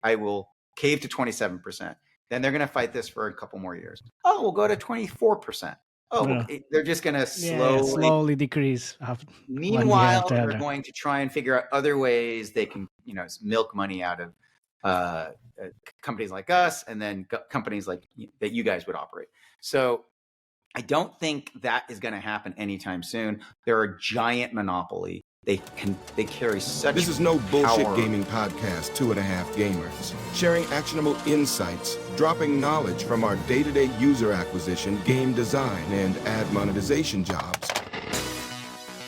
I will cave to 27%. Then they're going to fight this for a couple more years. Oh, we'll go to 24%. Oh, they're just going to slowly decrease. Meanwhile, they're going to try and figure out other ways they can, milk money out of companies like us, and then companies like that you guys would operate. So I don't think that is going to happen anytime soon. They're a giant monopoly. They carry such. This is no bullshit power. Gaming podcast, 2.5 gamers, sharing actionable insights, dropping knowledge from our day-to-day user acquisition, game design, and ad monetization jobs.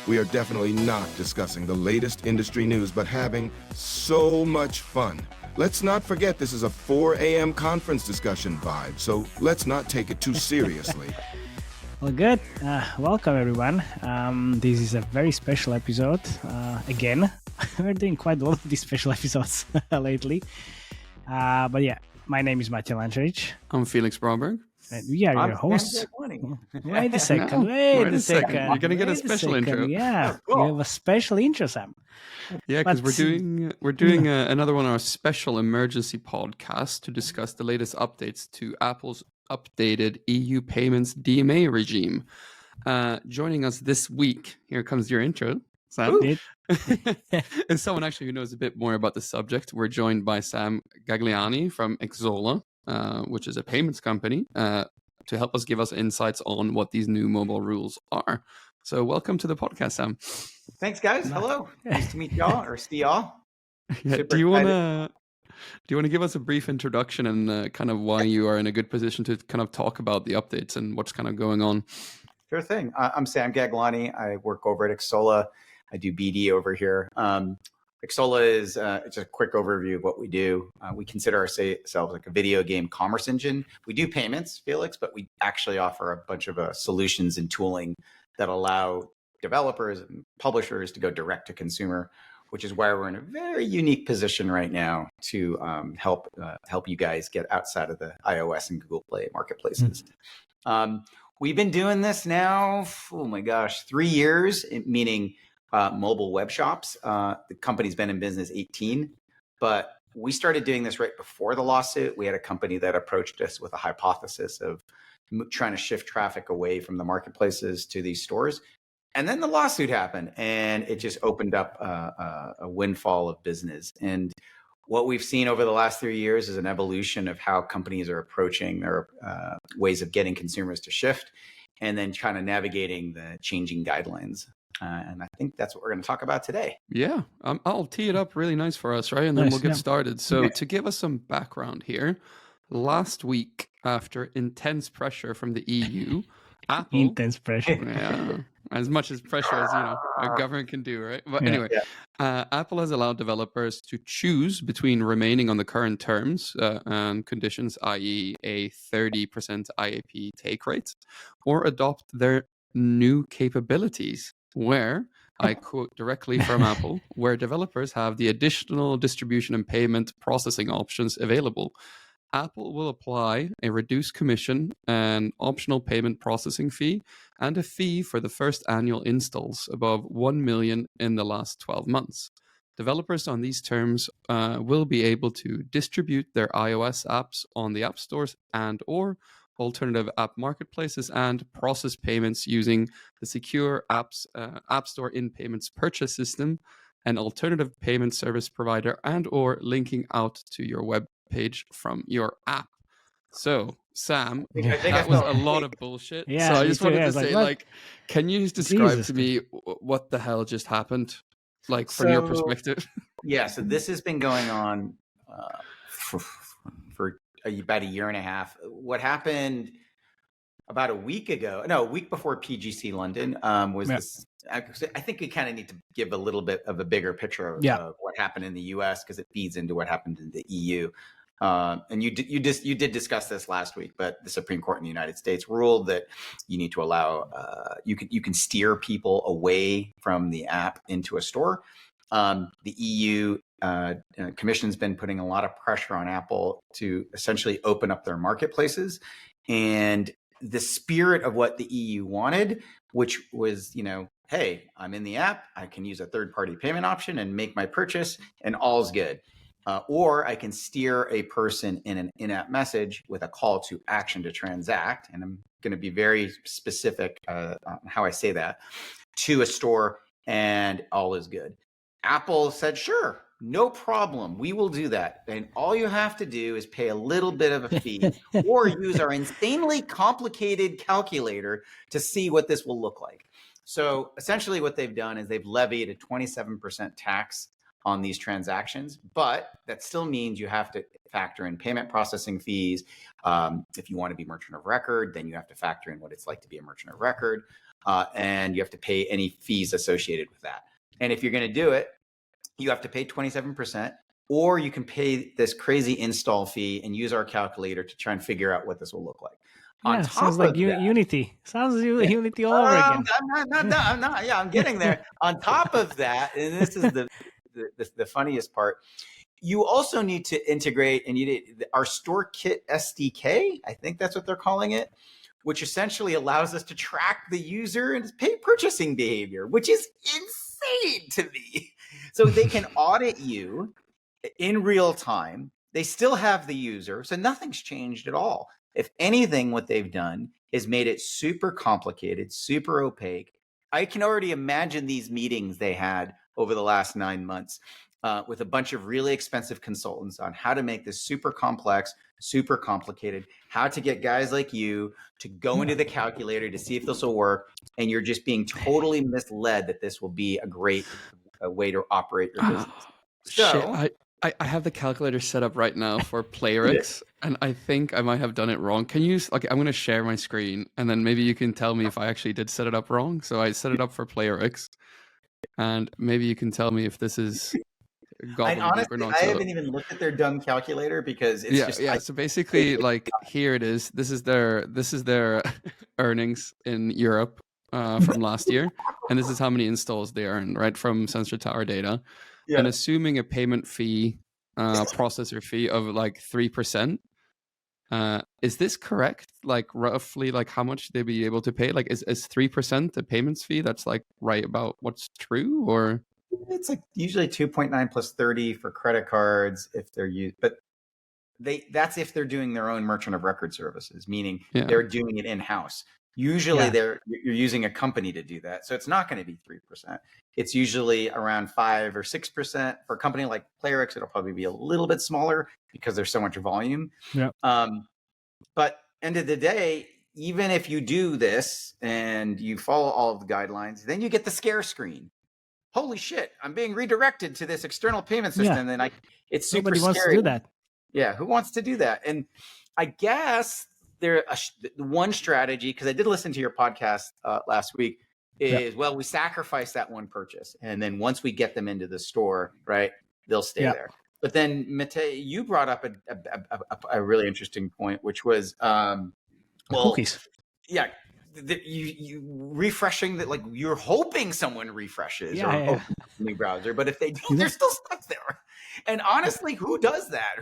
We are definitely not discussing the latest industry news, but having so much fun. Let's not forget this is a 4 a.m. conference discussion vibe, so let's not take it too seriously. Well, good. Welcome, everyone. This is a very special episode. Again, we're doing quite a lot of these special episodes lately. But yeah, my name is Matej Lancaric. I'm Felix Braberg. And we are your hosts. Wait a second. Wait a second. You're going to get a special intro. Yeah, cool. We have a special intro, Sam. Yeah, because we're doing another one of our special emergency podcasts to discuss the latest updates to Apple's updated EU payments DMA regime. Joining us this week, here comes your intro, Sam. And someone actually who knows a bit more about the subject. We're joined by Sam Gagliani from Xsolla, which is a payments company, to help us give us insights on what these new mobile rules are. So welcome to the podcast, Sam. Thanks, guys. Hello. Nice to meet y'all or see y'all. Yeah, do you want to give us a brief introduction and kind of why you are in a good position to kind of talk about the updates and what's kind of going on? Sure thing. I'm Sam Gagliani. I work over at Xsolla. I do BD over here. Xsolla is it's a quick overview of what we do. We consider ourselves like a video game commerce engine. We do payments, Felix, but we actually offer a bunch of solutions and tooling that allow developers and publishers to go direct to consumer, which is why we're in a very unique position right now to help you guys get outside of the iOS and Google Play marketplaces. We've been doing this now, 3 years, meaning mobile web shops. The company's been in business 18, but we started doing this right before the lawsuit. We had a company that approached us with a hypothesis of trying to shift traffic away from the marketplaces to these stores. And then the lawsuit happened, and it just opened up a windfall of business. And what we've seen over the last 3 years is an evolution of how companies are approaching their ways of getting consumers to shift, and then kind of navigating the changing guidelines. And I think that's what we're going to talk about today. Yeah, I'll tee it up really nice for us, right? And then we'll get started. So to give us some background here, last week, after intense pressure from the EU, Apple... Intense pressure. Yeah, as much as pressure as, a government can do, right? But anyway, Apple has allowed developers to choose between remaining on the current terms and conditions, i.e. a 30% IAP take rate, or adopt their new capabilities, where, I quote directly from Apple, where developers have the additional distribution and payment processing options available. Apple will apply a reduced commission, an optional payment processing fee, and a fee for the first annual installs above 1 million in the last 12 months. Developers on these terms will be able to distribute their iOS apps on the app stores and/or alternative app marketplaces and process payments using the secure App Store in-payments purchase system, an alternative payment service provider, and/or linking out to your web page from your app. So, Sam, that was a lot of bullshit. Yeah, so I just wanted to say, can you just describe to me what the hell just happened, from your perspective? Yeah, so this has been going on for about a year and a half. What happened about a week before PGC London was this. I think we kind of need to give a little bit of a bigger picture of what happened in the US, because it feeds into what happened in the EU. And you did discuss this last week, but the Supreme Court in the United States ruled that you need to allow you can steer people away from the app into a store. The EU Commission's been putting a lot of pressure on Apple to essentially open up their marketplaces, and the spirit of what the EU wanted, which was, hey, I'm in the app, I can use a third-party payment option and make my purchase, and all's good. or I can steer a person in an in-app message with a call to action to transact. And I'm going to be very specific on how I say that, to a store, and all is good. Apple said, sure, no problem. We will do that. And all you have to do is pay a little bit of a fee or use our insanely complicated calculator to see what this will look like. So essentially what they've done is they've levied a 27% tax on these transactions, but that still means you have to factor in payment processing fees. If you want to be merchant of record, then you have to factor in what it's like to be a merchant of record, and you have to pay any fees associated with that. And if you're going to do it, you have to pay 27%, or you can pay this crazy install fee and use our calculator to try and figure out what this will look like. Yeah, sounds like Unity. Sounds Unity all over again. I'm not. Yeah, I'm getting there. On top of that, and this is the funniest part, you also need to integrate, and you need our Store Kit SDK. I think that's what they're calling it, which essentially allows us to track the user and pay purchasing behavior, which is insane to me. So they can audit you in real time. They still have the user, so nothing's changed at all. If anything, what they've done is made it super complicated, super opaque. I can already imagine these meetings they had over the last 9 months with a bunch of really expensive consultants on how to make this super complex, super complicated, how to get guys like you to go into the calculator to see if this will work. And you're just being totally misled that this will be a great way to operate your business. So I have the calculator set up right now for Playrix, and I think I might have done it wrong. Can you, I'm going to share my screen, and then maybe you can tell me if I actually did set it up wrong. So I set it up for Playrix, and maybe you can tell me if this is honestly, or not. I haven't even looked at their dumb calculator because it's So basically, here it is. This is their earnings in Europe from last year, and this is how many installs they earned, right, from Sensor Tower data. Yeah. And assuming a payment fee, processor fee of 3%, is this correct? Roughly, how much they'd be able to pay? Is 3% the payments fee? That's right about what's true, or it's usually 2.9 plus 30 for credit cards if they're used, but that's if they're doing their own merchant of record services, meaning they're doing it in-house. Usually you're using a company to do that. So it's not going to be 3%. It's usually around 5 or 6%. For a company like Playrix, it'll probably be a little bit smaller because there's so much volume. Yeah. But end of the day, even if you do this and you follow all of the guidelines, then you get the scare screen. Holy shit, I'm being redirected to this external payment system. And it's super Nobody scary. Wants to do that. Yeah, who wants to do that? And I guess one strategy, because I did listen to your podcast last week, is we sacrifice that one purchase, and then once we get them into the store, right, they'll stay there. But then Matej, you brought up a really interesting point, which was cookies. Yeah, you refreshing that, you're hoping someone refreshes new browser, but if they don't, they're still stuck there. And honestly, who does that?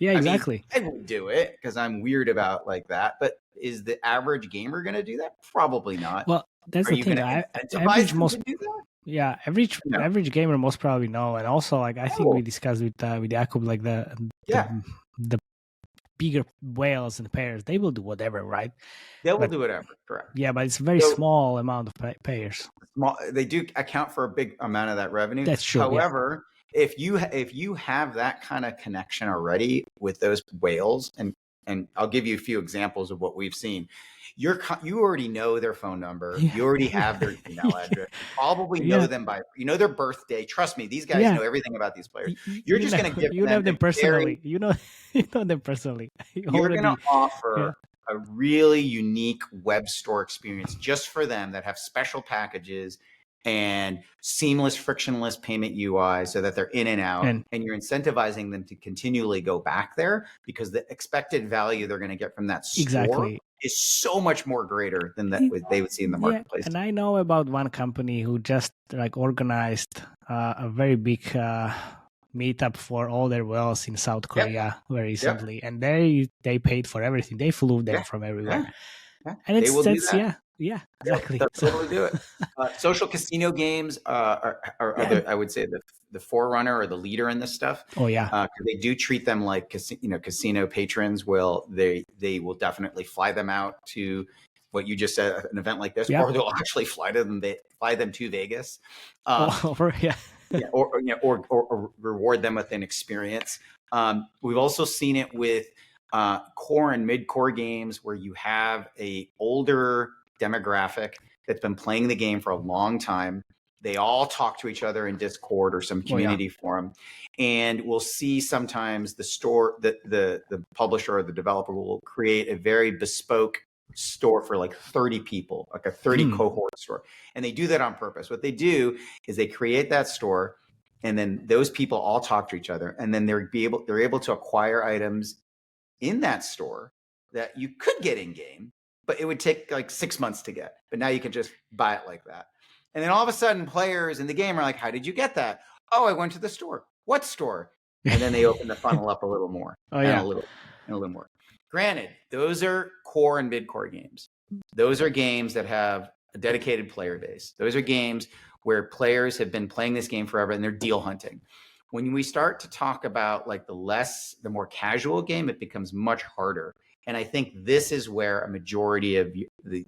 Exactly. I would do it because I'm weird about that. But is the average gamer going to do that? Probably not. Well, that's the thing. Average gamer most probably no. And also, I think we discussed with Jakub, the bigger whales and payers, they will do whatever, right? They will do whatever, correct? Yeah, but it's a very small amount of payers. They do account for a big amount of that revenue. That's true. However, if you have that kind of connection already with those whales, and I'll give you a few examples of what we've seen. You already know their phone number. You already have their email address. Probably know them their birthday. Trust me, these guys know everything about these players. You're just going to give them personally. You know them personally. You're going to offer a really unique web store experience just for them that have special packages and seamless, frictionless payment UI so that they're in and out. And you're incentivizing them to continually go back there because the expected value they're going to get from that store is so much more greater than that they would see in the marketplace. And I know about one company who just organized a very big meetup for all their wells in South Korea very recently. And they paid for everything. They flew them from everywhere. And Yeah, exactly. They'll totally do it. Social casino games are I would say the forerunner or the leader in this stuff. Oh yeah. 'Cause they do treat them like casino patrons will. They will definitely fly them out to what you just said, an event like this, or they'll actually fly them to Vegas. Or reward them with an experience. We've also seen it with core and mid-core games where you have a older demographic that's been playing the game for a long time. They all talk to each other in Discord or some community forum, and we'll see sometimes the publisher or the developer will create a very bespoke store for like 30 people, like a 30 cohort store. And they do that on purpose. What they do is they create that store, and then those people all talk to each other, and then they're able to acquire items in that store that you could get in game, but it would take like 6 months to get. But now you can just buy it like that. And then all of a sudden players in the game are like, how did you get that? Oh, I went to the store. What store? And then they open the funnel up a little more. A little more. Granted, those are core and mid-core games. Those are games that have a dedicated player base. Those are games where players have been playing this game forever and they're deal hunting. When we start to talk about like the more casual game, it becomes much harder. And I think this is where a majority of the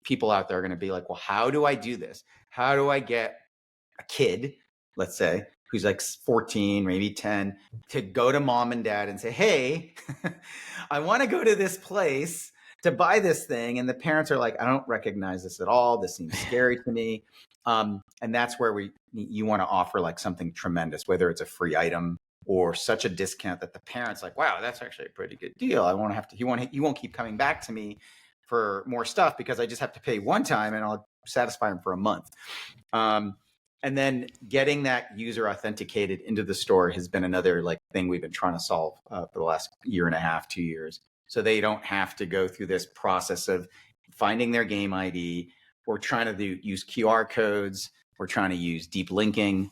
people out there are going to be like, well, how do I do this? How do I get a kid, let's say, who's like 14, maybe 10, to go to mom and dad and say, hey, I want to go to this place to buy this thing. And the parents are like, I don't recognize this at all. This seems scary to me. And that's where you want to offer like something tremendous, whether it's a free item or such a discount that the parents like, wow, that's actually a pretty good deal. I won't have to, he won't keep coming back to me for more stuff because I just have to pay one time and I'll satisfy him for a month. And then getting that user authenticated into the store has been another like thing we've been trying to solve for the last year and a half, 2 years. So they don't have to go through this process of finding their game ID. We're trying to use QR codes. We're trying to use deep linking.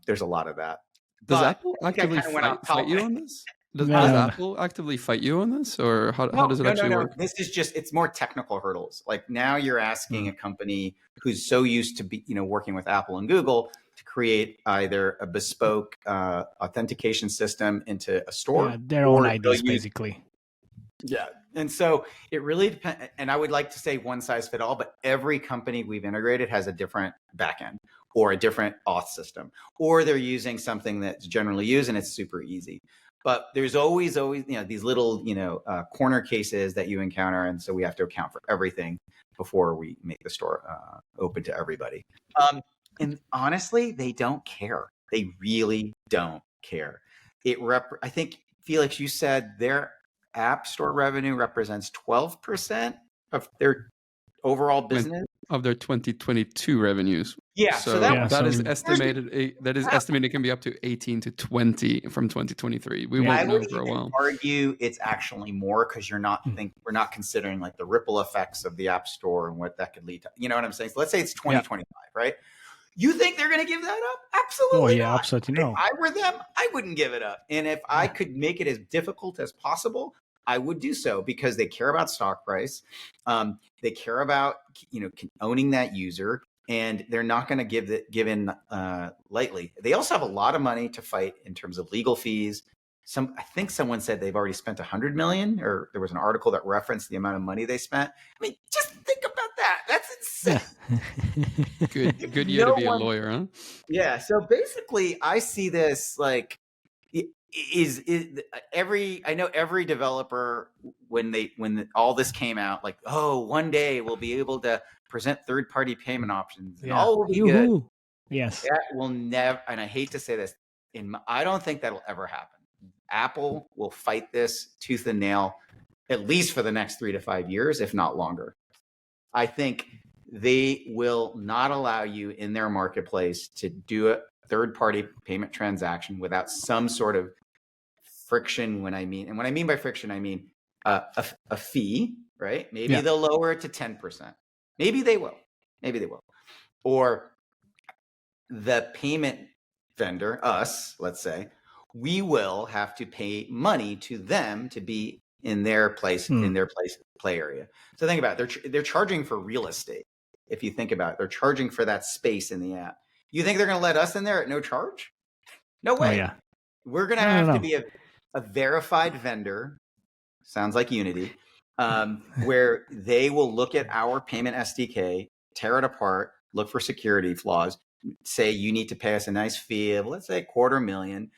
There's a lot of that. Does Apple actively fight you on this? Does Apple actively fight you on this, or how does it actually work? This is it's more technical hurdles. Like now you're asking a company who's so used to working with Apple and Google to create either a bespoke authentication system into a store, their own IDs basically. Yeah. And so it really depends. And I would like to say one size fit all, but every company we've integrated has a different backend or a different auth system, or they're using something that's generally used and it's super easy. But there's always, these little, corner cases that you encounter. And so we have to account for everything before we make the store open to everybody. And honestly, they don't care. They really don't care. I think, Felix, you said their App Store revenue represents 12% of their overall business of their 2022 revenues. Yeah, so that is estimated. That is estimated can be up to 18 to 20 from 2023. We won't know for a while. I would argue it's actually more because we're not considering like the ripple effects of the App Store and what that could lead to. You know what I'm saying? So let's say it's 2025, right? You think they're going to give that up? Absolutely not. Absolutely no. If I were them, I wouldn't give it up. And if I could make it as difficult as possible, I would do so because they care about stock price. They care about, owning that user, and they're not going to give in lightly. They also have a lot of money to fight in terms of legal fees. I think someone said they've already spent $100 million, or there was an article that referenced the amount of money they spent. I mean, just think about that. That's insane. Good year to be a lawyer, huh? Yeah. So basically, I see this like I know every developer when all this came out, like, oh, one day we'll be able to present third-party payment options and all will be good. Yes. That will never, and I hate to say this, I don't think that'll ever happen. Apple will fight this tooth and nail, at least for the next 3 to 5 years, if not longer. I think they will not allow you in their marketplace to do a third-party payment transaction without some sort of friction. When I mean by friction, I mean a fee, right? Maybe they'll lower it to 10%. Maybe they will. Or the payment vendor, us, let's say, we will have to pay money to them to be in their play area. So think about it. They're charging for real estate. If you think about it, they're charging for that space in the app. You think they're going to let us in there at no charge? No way. Oh, yeah. We're going to have to be a verified vendor. Sounds like Unity, where they will look at our payment SDK, tear it apart, look for security flaws, say you need to pay us a nice fee of, let's say, $250,000.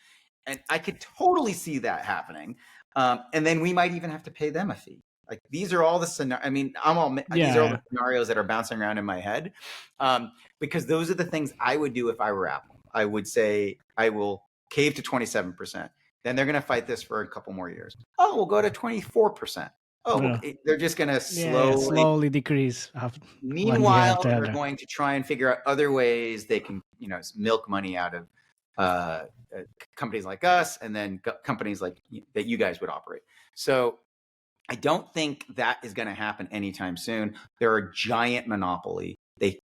And I could totally see that happening. And then we might even have to pay them a fee. Like, these are all the scenarios. I mean, these are all the scenarios that are bouncing around in my head, because those are the things I would do if I were Apple. I would say I will cave to 27%. Then they're going to fight this for a couple more years. Oh, we'll go to 24%. Oh, they're just going to slowly decrease. Meanwhile, they're going to try and figure out other ways they can, milk money out of companies like us, and then companies like that you guys would operate. So I don't think that is going to happen anytime soon. They're a giant monopoly. They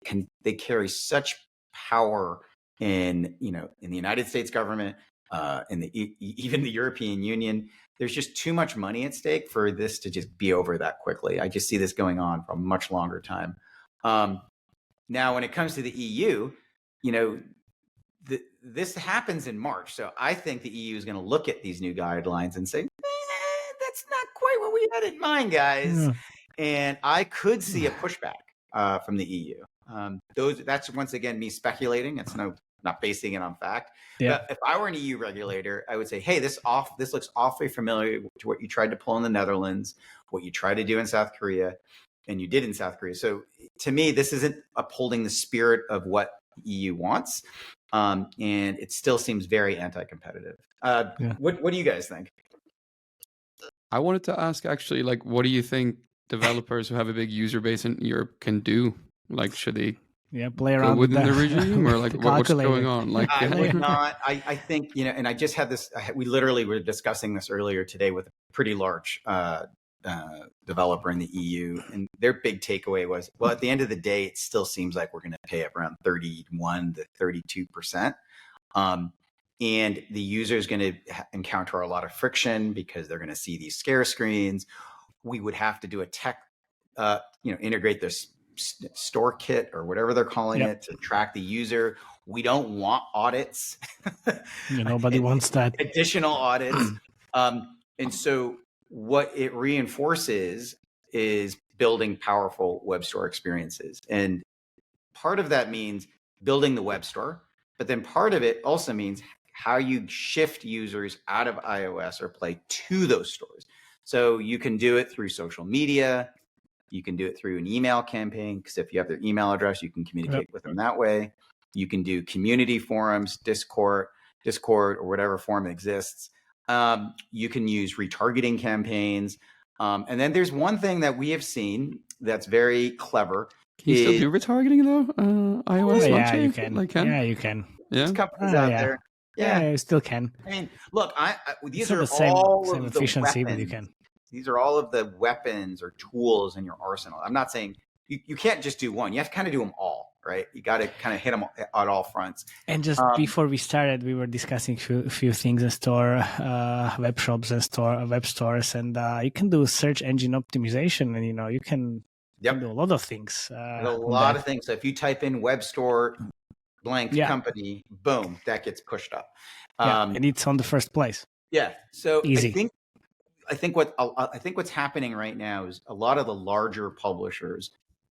carry such power in the United States government, even the European Union. There's just too much money at stake for this to just be over that quickly. I just see this going on for a much longer time. Now, when it comes to the EU, this happens in March. So I think the EU is going to look at these new guidelines and say, that's not quite what we had in mind, guys. Yeah. And I could see a pushback from the EU. That's once again me speculating. It's not basing it on fact. Yeah. But if I were an EU regulator, I would say, hey, this looks awfully familiar to what you tried to pull in the Netherlands, what you tried to do in South Korea, and you did in South Korea. So to me, this isn't upholding the spirit of what the EU wants. And it still seems very anti-competitive. What do you guys think? I wanted to ask, actually, like, what do you think developers who have a big user base in Europe can do? Like, should they play around within the regime, or like what's going on? Like, I would not. I think, and I just had this. We literally were discussing this earlier today with a pretty large developer in the EU, and their big takeaway was, well, at the end of the day, it still seems like we're going to pay around 31 to 32%. And the user is going to encounter a lot of friction because they're going to see these scare screens. We would have to do a tech, integrate this store kit or whatever they're calling it to track the user. We don't want audits. Nobody wants that. Additional audits. And so what it reinforces is building powerful web store experiences. And part of that means building the web store, but then part of it also means how you shift users out of iOS or Play to those stores. So you can do it through social media. You can do it through an email campaign, because if you have their email address, you can communicate with them that way. You can do community forums, Discord, or whatever forum exists. You can use retargeting campaigns. And then there's one thing that we have seen that's very clever. Can you still do retargeting though? iOS? Yeah, you can. Yeah, you can. Yeah. There's companies out there. Yeah, you still can. I mean, look, these are all of the efficiency, weapons. but you can. These are all of the weapons or tools in your arsenal. I'm not saying you can't just do one. You have to kind of do them all, right? You got to kind of hit them on all fronts. And just before we started, we were discussing a few things in store, web shops and web stores, and you can do search engine optimization, and you can do a lot of things. A lot of things. So if you type in web store blank company, boom, that gets pushed up. And it's on the first place. Yeah. So easy. I think what's happening right now is a lot of the larger publishers,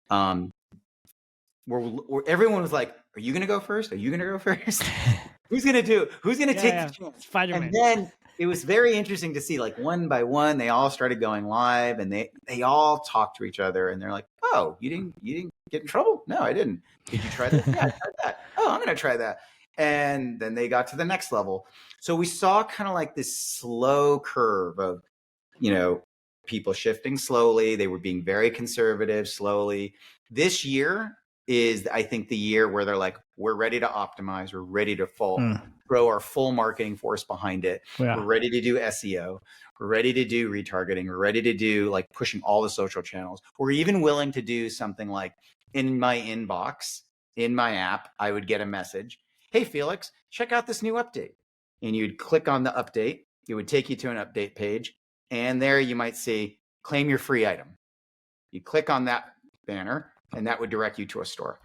where everyone was like, "Are you going to go first? Are you going to go first? Who's going to do? Who's going to take the chance?" Spider-Man. And then it was very interesting to see, like, one by one, they all started going live, and they all talked to each other, and they're like, "Oh, you didn't get in trouble? No, I didn't. Did you try that? Yeah, I tried that. Oh, I'm going to try that." And then they got to the next level. So we saw kind of like this slow curve of, people shifting slowly. They were being very conservative slowly. This year is, I think, the year where they're like, we're ready to optimize. We're ready to throw our full marketing force behind it. Yeah. We're ready to do SEO. We're ready to do retargeting. We're ready to do like pushing all the social channels. We're even willing to do something like, in my inbox, in my app, I would get a message, "Hey, Felix, check out this new update." And you'd click on the update. It would take you to an update page. And there you might see claim your free item. You click on that banner and that would direct you to a store.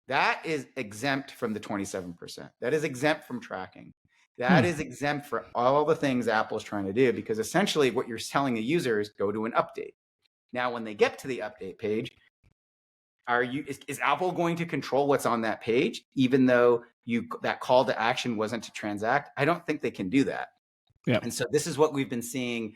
That is exempt from the 27%. That is exempt from tracking. That is exempt for all the things Apple's trying to do, because essentially what you're telling the user is go to an update. Now, when they get to the update page, is Apple going to control what's on that page, even though that call to action wasn't to transact? I don't think they can do that. Yeah. And so this is what we've been seeing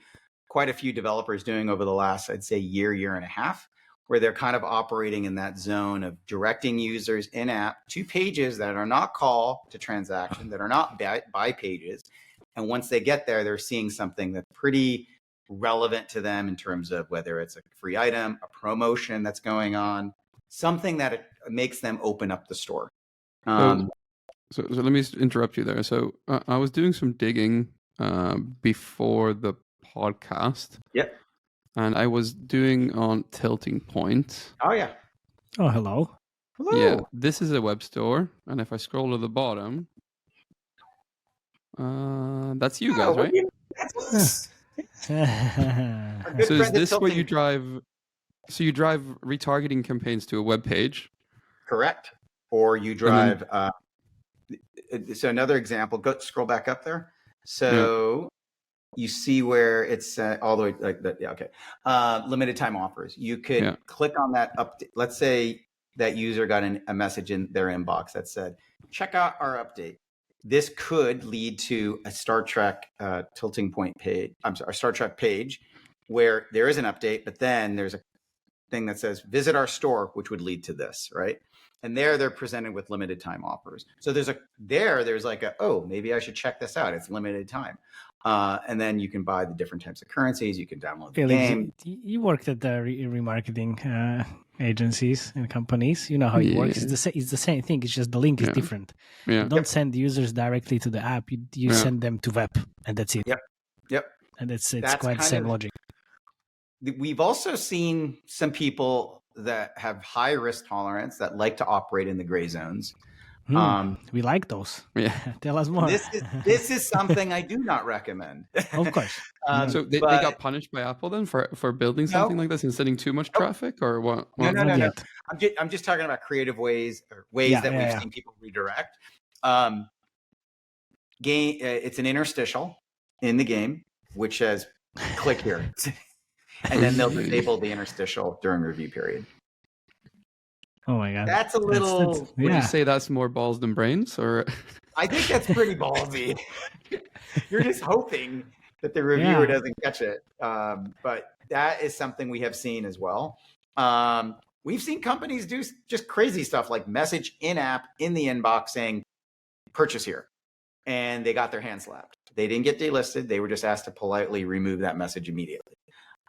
quite a few developers doing over the last, I'd say, year and a half, where they're kind of operating in that zone of directing users in-app to pages that are not call to transaction, that are not buy pages. And once they get there, they're seeing something that's pretty relevant to them in terms of whether it's a free item, a promotion that's going on, something that it makes them open up the store. So let me interrupt you there. So I was doing some digging before the podcast. Yep. And I was doing on Tilting Point. Oh, yeah. Oh, hello. Hello. Yeah, this is a web store. And if I scroll to the bottom, that's you guys, right? That's So is this where you drive? So you drive retargeting campaigns to a web page? Correct. Or you drive. So another example. Go scroll back up there. So you see where it's all the way like that. Yeah. Okay. Limited time offers. You could click on that update. Let's say that user got a message in their inbox that said, "Check out our update." This could lead to a Star Trek Tilting Point page. I'm sorry, a Star Trek page where there is an update, but then there's a thing that says visit our store, which would lead to this, right? And there they're presented with limited time offers. So there's like maybe I should check this out. It's limited time. And then you can buy the different types of currencies. You can download the game. You worked at the remarketing agencies and companies. You know how it works. It's the same thing. It's just the link is different. Yeah. You don't send users directly to the app. You send them to web, and that's it. Yep. And it's quite the same logic. We've also seen some people that have high risk tolerance that like to operate in the gray zones. We like those. Yeah. Tell us more. This is something I do not recommend. Of course. So they got punished by Apple then for building something like this and sending too much traffic, or what? No. I'm just talking about creative ways that we've seen people redirect. It's an interstitial in the game which says click here, and then they'll disable the interstitial during review period. Oh my God. That's a little. Would you say that's more balls than brains, or? I think that's pretty ballsy. You're just hoping that the reviewer doesn't catch it. But that is something we have seen as well. We've seen companies do just crazy stuff like message in-app in the inbox saying, purchase here. And they got their hand slapped. They didn't get delisted. They were just asked to politely remove that message immediately.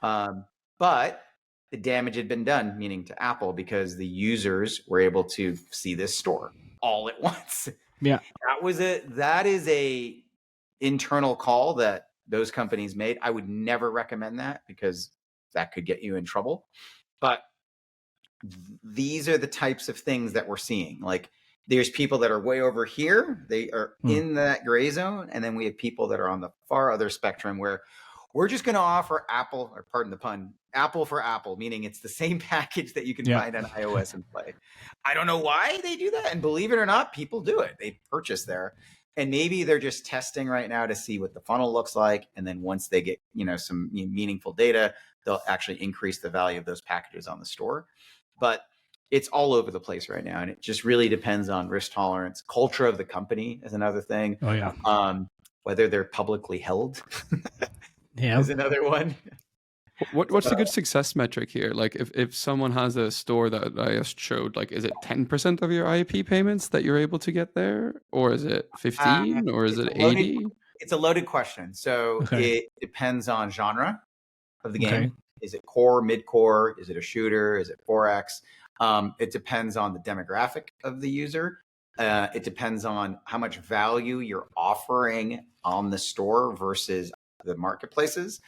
But the damage had been done, meaning to Apple, because the users were able to see this store all at once. Yeah. That is a internal call that those companies made. I would never recommend that because that could get you in trouble. But these are the types of things that we're seeing. Like there's people that are way over here. They are in that gray zone. And then we have people that are on the far other spectrum where we're just going to offer Apple, or pardon the pun, Apple for Apple, meaning it's the same package that you can find on iOS and Play. I don't know why they do that. And believe it or not, people do it. They purchase there. And maybe they're just testing right now to see what the funnel looks like. And then once they get, some meaningful data, they'll actually increase the value of those packages on the store. But it's all over the place right now. And it just really depends on risk tolerance. Culture of the company is another thing. Oh, yeah. Whether they're publicly held is another one. What's the good success metric here? Like if someone has a store that I just showed, like is it 10% of your IAP payments that you're able to get there? Or is it 15 or is it 80? It's a loaded question. So it depends on genre of the game. Okay. Is it core, mid-core? Is it a shooter? Is it 4X? It depends on the demographic of the user. It depends on how much value you're offering on the store versus the marketplaces.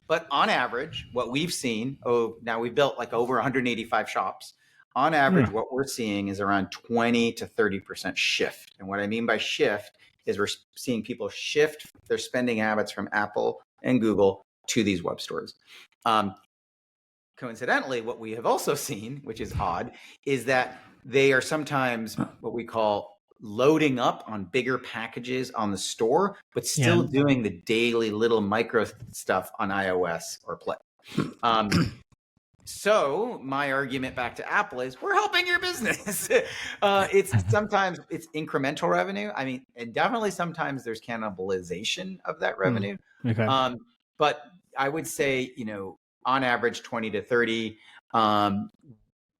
But on average, what we've seen, now we've built like over 185 shops. On average, what we're seeing is around 20 to 30% shift. And what I mean by shift is we're seeing people shift their spending habits from Apple and Google to these web stores. Coincidentally, what we have also seen, which is odd, is that they are sometimes what we call loading up on bigger packages on the store, but still doing the daily little micro stuff on iOS or Play. So my argument back to Apple is we're helping your business. Sometimes it's incremental revenue. I mean, and definitely sometimes there's cannibalization of that revenue. Okay. But I would say, on average 20 to 30.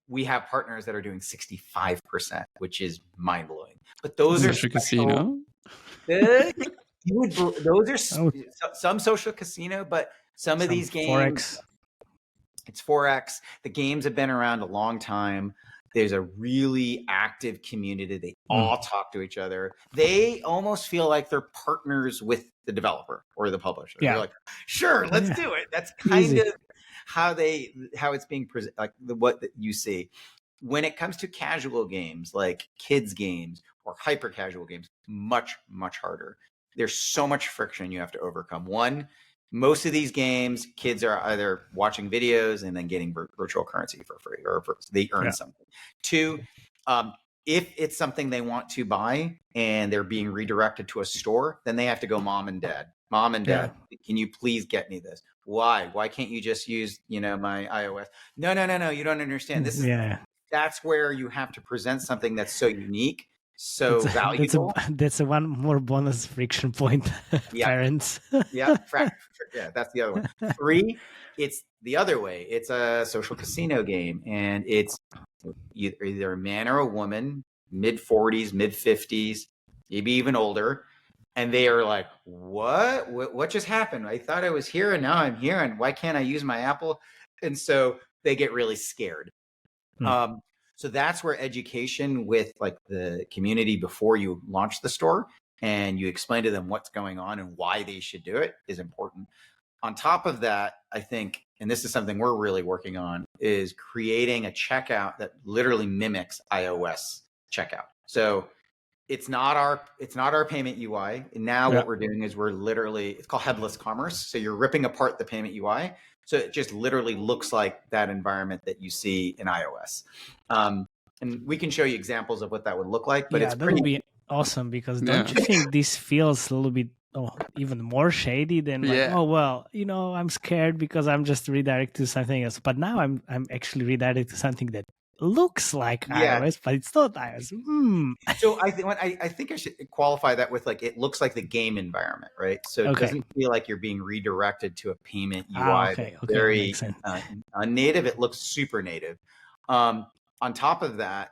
We have partners that are doing 65%, which is mind blowing. But those are social casino. Those are some social casino, but some of these games. Forex. It's Forex. The games have been around a long time. There's a really active community. They all talk to each other. They almost feel like they're partners with the developer or the publisher. Yeah. They're like, sure, let's do it. That's kind of how it's being presented, like what you see. When it comes to casual games, like kids games or hyper casual games, much, much harder. There's so much friction you have to overcome. One, most of these games, kids are either watching videos and then getting virtual currency for free, or they earn something. Two, if it's something they want to buy and they're being redirected to a store, then they have to go, mom and dad, can you please get me this? Why can't you just use, my iOS? No, you don't understand. That's where you have to present something that's so unique, so valuable. That's a one more bonus friction point. Parents. That's the other one. 3, it's the other way. It's a social casino game, and it's either a man or a woman, mid-40s, mid-50s, maybe even older. And they are like, what just happened? I thought I was here and now I'm here. And why can't I use my Apple? And so they get really scared. So that's where education with like the community before you launch the store and you explain to them what's going on and why they should do it is important. On top of that, I think, and this is something we're really working on, is creating a checkout that literally mimics iOS checkout. So it's not our payment UI. And now what we're doing is it's called headless commerce. So you're ripping apart the payment UI. So it just literally looks like that environment that you see in iOS. And we can show you examples of what that would look like, but it's pretty... that would be awesome, because don't you think this feels a little bit even more shady than like, I'm scared because I'm just redirected to something else. But now I'm actually redirected to something that looks like iOS, but it's not iOS. So I think I should qualify that with like, it looks like the game environment, right? So it doesn't feel like you're being redirected to a payment UI. Very unnative. It looks super native. On top of that,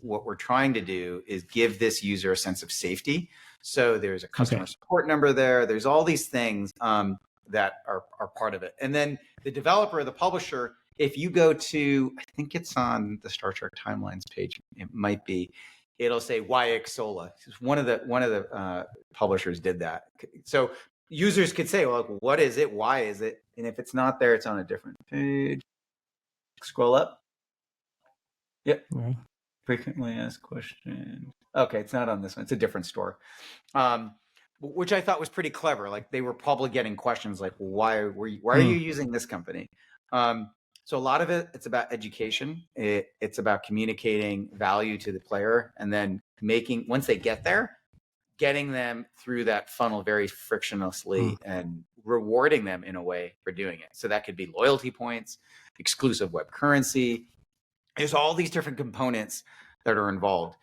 what we're trying to do is give this user a sense of safety. So there's a customer support number there. There's all these things that are part of it. And then the developer, the publisher, if you go to, I think it's on the Star Trek Timelines page, it might be, it'll say why Xsolla. One of the publishers did that. So users could say, well, what is it? Why is it? And if it's not there, it's on a different page. Scroll up. Yep. Frequently asked questions. Okay, it's not on this one. It's a different store. Which I thought was pretty clever. Like they were probably getting questions like, why are you using this company? So a lot of it's about education. It's about communicating value to the player, and then once they get there, getting them through that funnel very frictionlessly and rewarding them in a way for doing it. So that could be loyalty points, exclusive web currency. There's all these different components that are involved.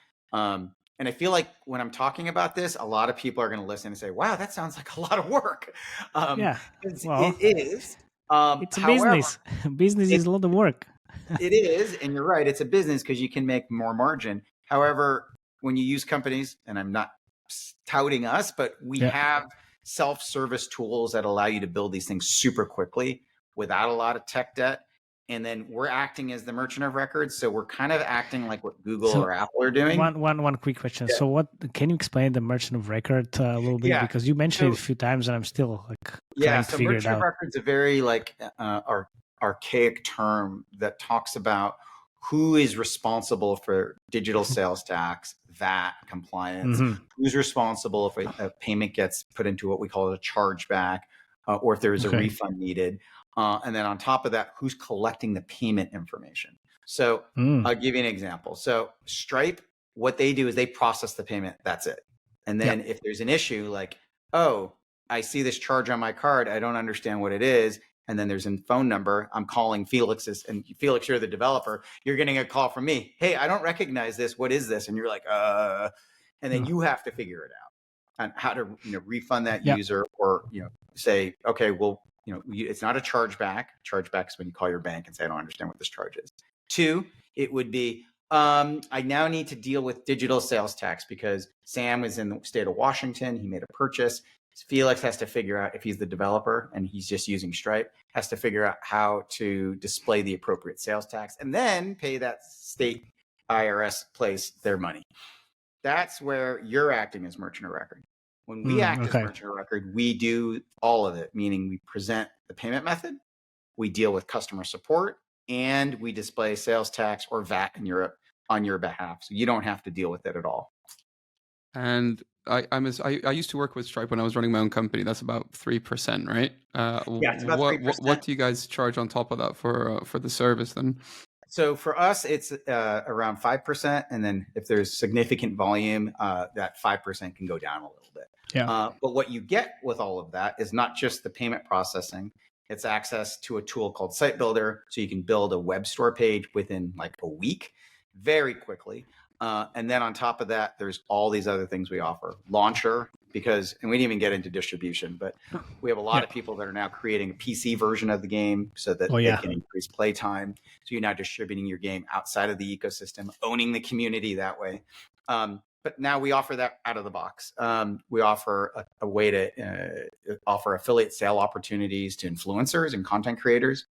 And I feel like when I'm talking about this, a lot of people are going to listen and say, wow, that sounds like a lot of work. It is. It's a business. Business is a lot of work. It is. And you're right. It's a business because you can make more margin. However, when you use companies, and I'm not touting us, but we have self-service tools that allow you to build these things super quickly without a lot of tech debt. And then we're acting as the merchant of record. So we're kind of acting like what Google or Apple are doing. One quick question. So what can you explain the merchant of record a little bit? Because you mentioned it a few times and I'm still trying to figure it out. Merchant of record is a very archaic term that talks about who is responsible for digital sales tax, VAT compliance, who's responsible if a payment gets put into what we call a chargeback, or if there is a refund needed. And then on top of that, who's collecting the payment information. So I'll give you an example. So Stripe, what they do is they process the payment. That's it. And then if there's an issue like, oh, I see this charge on my card, I don't understand what it is. And then there's a phone number. I'm calling Felix's, and Felix, you're the developer. You're getting a call from me. Hey, I don't recognize this. What is this? And you're like, and then you have to figure it out on how to, refund that user, or, say, okay, well, it's not a chargeback. Chargeback is when you call your bank and say, I don't understand what this charge is. 2, it would be, I now need to deal with digital sales tax because Sam is in the state of Washington. He made a purchase. Felix has to figure out, if he's the developer and he's just using Stripe, has to figure out how to display the appropriate sales tax and then pay that state IRS place their money. That's where you're acting as merchant of record. When we act as merchant of record, we do all of it, meaning we present the payment method, we deal with customer support, and we display sales tax or VAT in Europe on your behalf. So you don't have to deal with it at all. And I used to work with Stripe when I was running my own company. That's about 3%, right? Yeah, it's about 3%. What do you guys charge on top of that for the service then? So for us, it's around 5%, and then if there's significant volume, that 5% can go down a little bit. Yeah. But what you get with all of that is not just the payment processing; it's access to a tool called Site Builder, so you can build a web store page within like a week, very quickly. And then on top of that, there's all these other things we offer. Launcher, and we didn't even get into distribution, but we have a lot of people that are now creating a PC version of the game so that they can increase play time. So you're now distributing your game outside of the ecosystem, owning the community that way. But now we offer that out of the box. We offer a way to offer affiliate sale opportunities to influencers and content creators.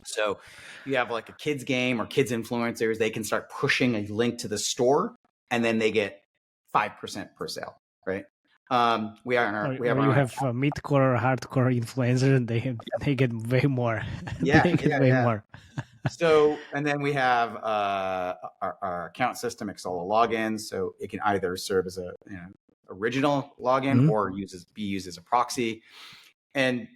So you have like a kids game or kids influencers, they can start pushing a link to the store and then they get 5% per sale, right? We have mid-core or hardcore influencers, and they get way more. More. So, and then we have our account system, Xsolla login. So it can either serve as a original login or be used as a proxy. And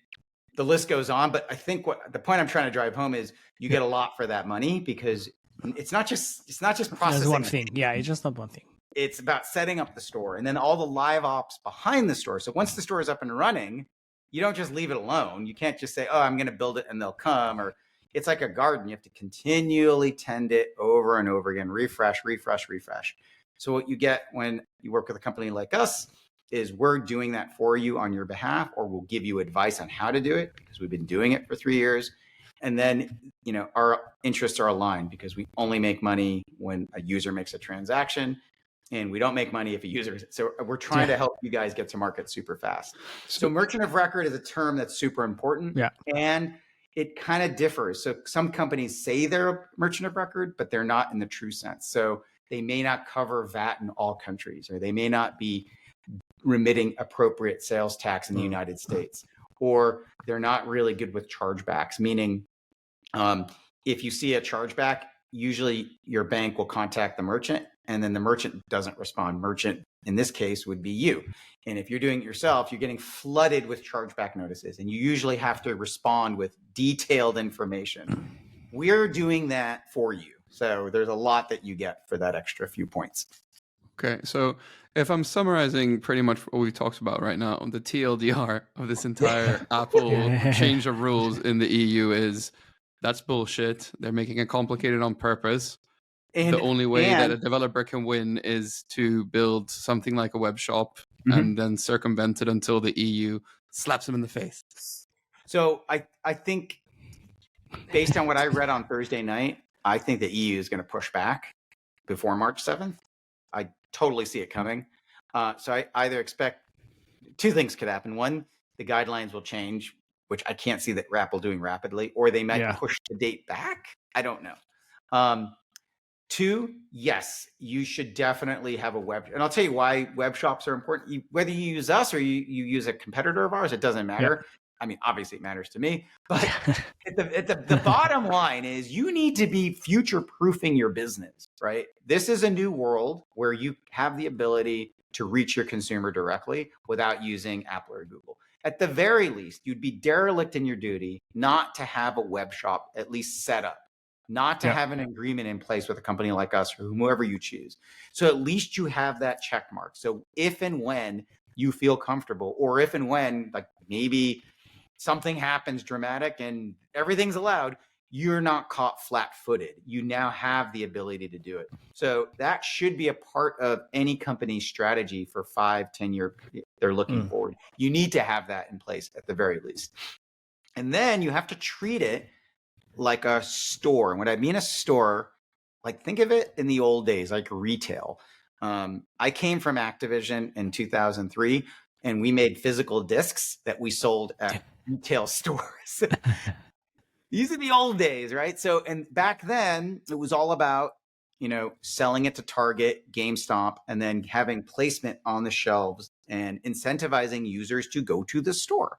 the list goes on, but I think the point I'm trying to drive home is you get a lot for that money, because it's not just processing. That's one thing. Yeah, it's just not one thing. It's about setting up the store and then all the live ops behind the store. So once the store is up and running, you don't just leave it alone. You can't just say, oh, I'm going to build it and they'll come. Or it's like a garden. You have to continually tend it over and over again, refresh. So what you get when you work with a company like us is we're doing that for you on your behalf, or we'll give you advice on how to do it because we've been doing it for 3 years. And then, our interests are aligned because we only make money when a user makes a transaction, and we don't make money if a user. So we're trying to help you guys get to market super fast. So merchant of record is a term that's super important. Yeah. And it kind of differs. So some companies say they're a merchant of record, but they're not in the true sense. So they may not cover VAT in all countries, or they may not be remitting appropriate sales tax in the United States, or they're not really good with chargebacks, meaning if you see a chargeback, usually your bank will contact the merchant, and then the merchant doesn't respond. Merchant, in this case, would be you. And if you're doing it yourself, you're getting flooded with chargeback notices, and you usually have to respond with detailed information. We're doing that for you. So there's a lot that you get for that extra few points. Okay, so if I'm summarizing pretty much what we talked about right now, the TLDR of this entire Apple change of rules in the EU is that's bullshit. They're making it complicated on purpose. And the only way that a developer can win is to build something like a web shop and then circumvent it until the EU slaps them in the face. So I think based on what I read on Thursday night, I think the EU is going to push back before March 7th. I totally see it coming. So I either expect two things could happen. One, the guidelines will change, which I can't see that Apple doing rapidly, or they might push the date back. I don't know. Two, yes, you should definitely have a web. And I'll tell you why web shops are important. Whether you use us or you use a competitor of ours, it doesn't matter. I mean, obviously it matters to me, but the bottom line is you need to be future-proofing your business, right? This is a new world where you have the ability to reach your consumer directly without using Apple or Google. At the very least, you'd be derelict in your duty not to have a web shop at least set up, not to have an agreement in place with a company like us or whomever you choose. So at least you have that check mark. So if and when you feel comfortable, or if and when like maybe something happens dramatic and everything's allowed, you're not caught flat-footed. You now have the ability to do it. So that should be a part of any company's strategy for 5-10 year they're looking forward. You need to have that in place at the very least. And then you have to treat it like a store. And what I mean a store, like think of it in the old days, like retail. I came from Activision in 2003, and we made physical discs that we sold at retail stores. These are the old days, right? So, and back then it was all about, you know, selling it to Target, GameStop, and then having placement on the shelves and incentivizing users to go to the store.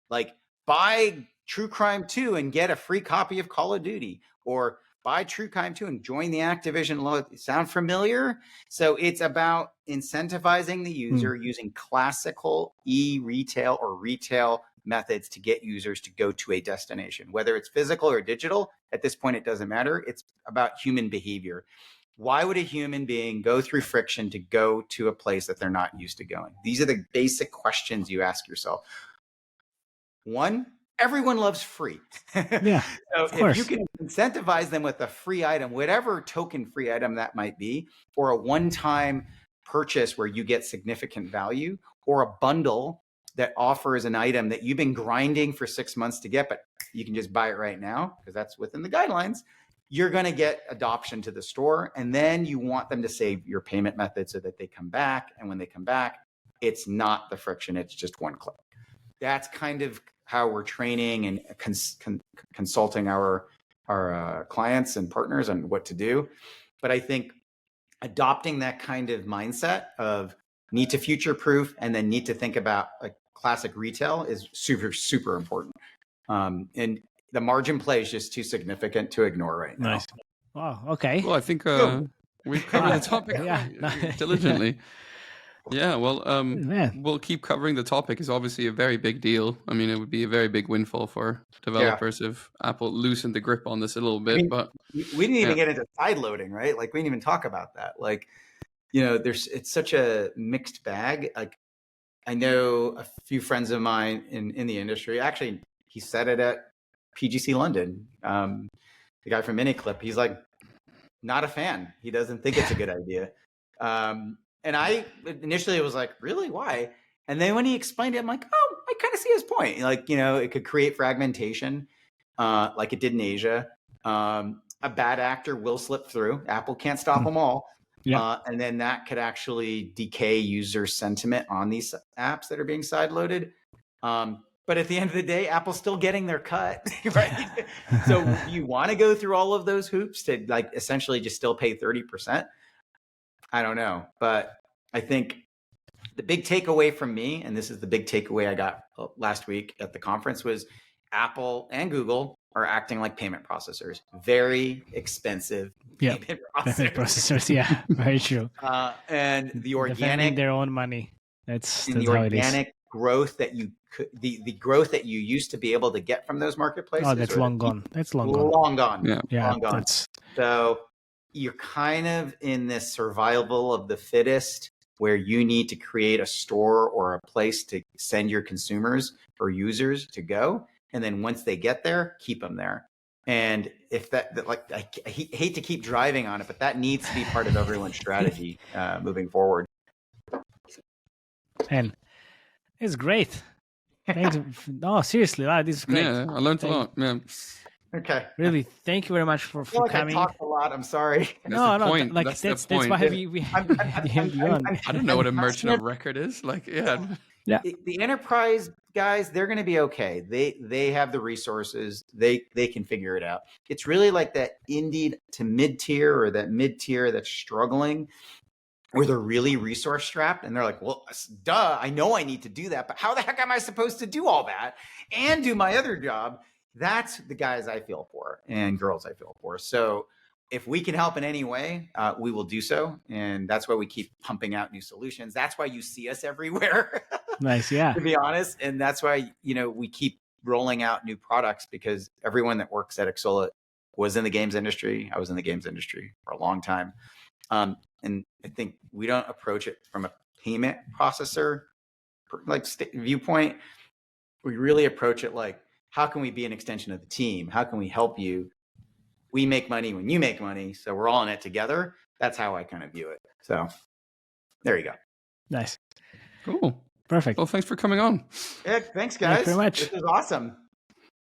Like buy True Crime 2 and get a free copy of Call of Duty, or buy True Crime 2 and join the Activision loyalty. Sound familiar? So it's about incentivizing the user using classical e-retail or retail methods to get users to go to a destination, whether it's physical or digital. At this point, it doesn't matter. It's about human behavior. Why would a human being go through friction to go to a place that they're not used to going? These are the basic questions you ask yourself. One, everyone loves free. Yeah. So of course. if you can incentivize them with a free item, whatever token free item that might be, or a one-time purchase where you get significant value, or a bundle that offers an item that you've been grinding for 6 months to get, but you can just buy it right now because that's within the guidelines, you're going to get adoption to the store. And then you want them to save your payment method so that they come back. And when they come back, it's not the friction, it's just one click. That's kind of how we're training and consulting our clients and partners on what to do. But I think adopting that kind of mindset of need to future-proof and then need to think about like classic retail is super, super important. And the margin play is just too significant to ignore right now. Nice. Wow. Okay. Well, I think we've covered the topic diligently. Yeah, well, we'll keep covering the topic. It's obviously a very big deal. I mean, it would be a very big windfall for developers if Apple loosened the grip on this a little bit. I mean, but we didn't even get into side loading, right? Like we didn't even talk about that. Like, you know, it's such a mixed bag. Like I know a few friends of mine in the industry. Actually, he said it at PGC London. The guy from Miniclip, he's like not a fan. He doesn't think it's a good idea. And I initially was like, really? Why? And then when he explained it, I'm like, oh, I kind of see his point. Like, you know, it could create fragmentation like it did in Asia. A bad actor will slip through. Apple can't stop them all. Yeah. And then that could actually decay user sentiment on these apps that are being sideloaded. But at the end of the day, Apple's still getting their cut, right? So you want to go through all of those hoops to like essentially just still pay 30%? I don't know. But I think the big takeaway from me, and this is the big takeaway I got last week at the conference, was Apple and Google are acting like payment processors. Very expensive payment processors. Yeah, very true. And the organic, defending their own money. That's the how organic growth that you could, the growth that you used to be able to get from those marketplaces. Oh, that's long gone. That's long gone. Long gone. Yeah, long gone. So you're kind of in this survival of the fittest, where you need to create a store or a place to send your consumers or users to go. And then once they get there, keep them there. And if that like, I hate to keep driving on it, but that needs to be part of everyone's strategy moving forward. And it's great. Thanks. No, seriously, this is great. Yeah, I learned a lot. Yeah. Okay. Really, thank you very much for coming. I talked a lot. I'm sorry. No, like that's why we have you on. I don't know what a merchant of record is. Like, yeah. The enterprise guys, they're going to be okay. They have the resources. They can figure it out. It's really like that indie to mid tier or that mid tier that's struggling. where they're really resource strapped and they're like, well, duh, I know I need to do that, but how the heck am I supposed to do all that and do my other job? That's the guys I feel for and girls I feel for. So if we can help in any way, we will do so. And that's why we keep pumping out new solutions. That's why you see us everywhere. Nice. Yeah. To be honest. And that's why, we keep rolling out new products, because everyone that works at Xsolla was in the games industry. I was in the games industry for a long time. And I think we don't approach it from a payment processor viewpoint. We really approach it like, how can we be an extension of the team? How can we help you? We make money when you make money, so we're all in it together. That's how I kind of view it. So there you go. Nice. Cool. Perfect. Well, thanks for coming on. Yeah, thanks, guys. Thank you very much. This was awesome.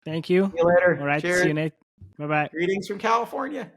Thank you. See you later. All right. Cheers. See you, Nate. Bye-bye. Greetings from California.